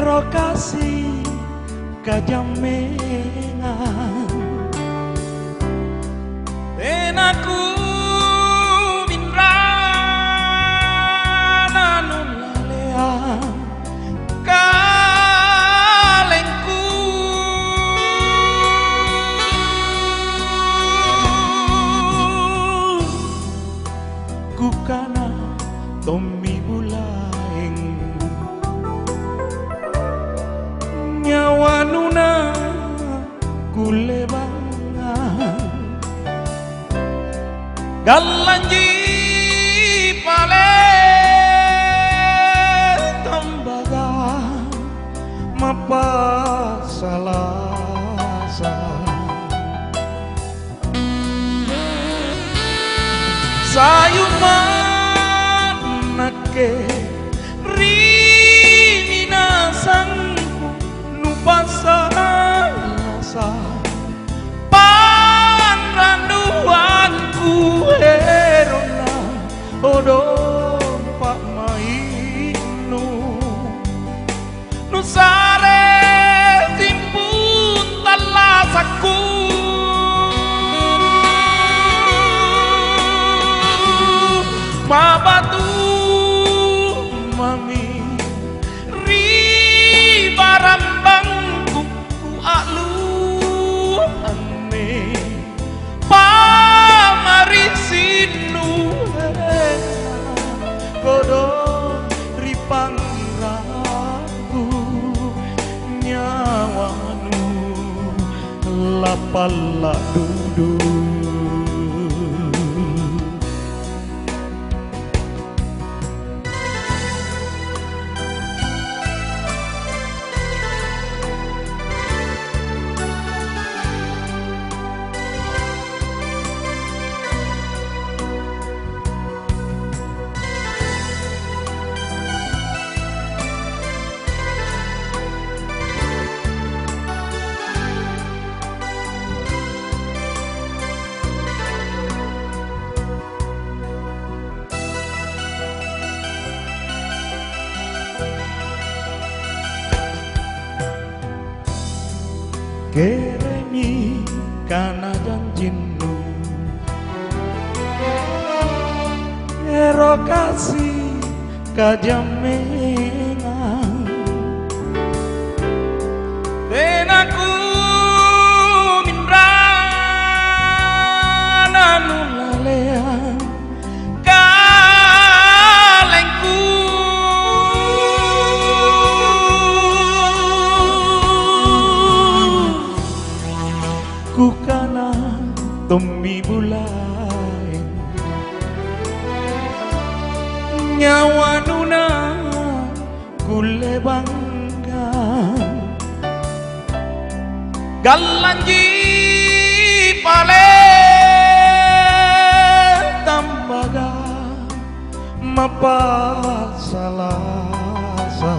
ero kasih kajamengan enaku minrana nulalean kalengku kukana Tommy bulaeng nyawa nuna kulebangan galanji pale tambaga mapa salasa sayuman nake rimina sangku nupasa lasa panranduanku herona odong pak mainu nusare timpun talasaku mabatu mami ribarambangku ku alu ane pamarisinu kodo ripangiraku nyawanu lapala dudu kereni kana janjinu ero kasih kajamengan enaku minrana nulalean kalengku kukana Tommy bulaeng nyawa nuna kulebanggan galanji pale tambaga mapa salasa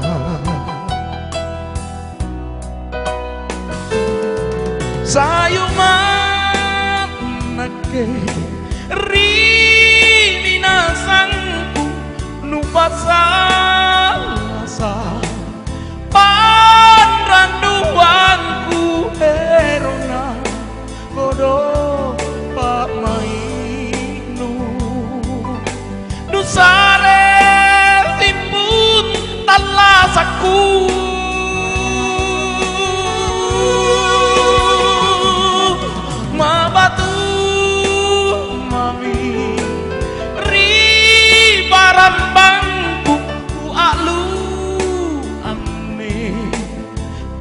sayuman nake rimina sangku nupasa lasa panranduanku herona kodo pak mainu nusare timbun talasaku mabatu mami ribarambangku ku alu ane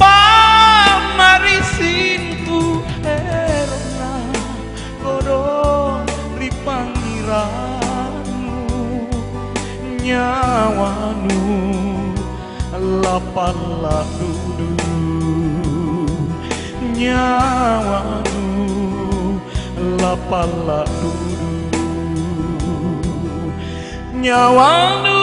pamarisinku herona kodo ripangiranu nyawanu lapala dudu nyawanu lapala dudu nyawanu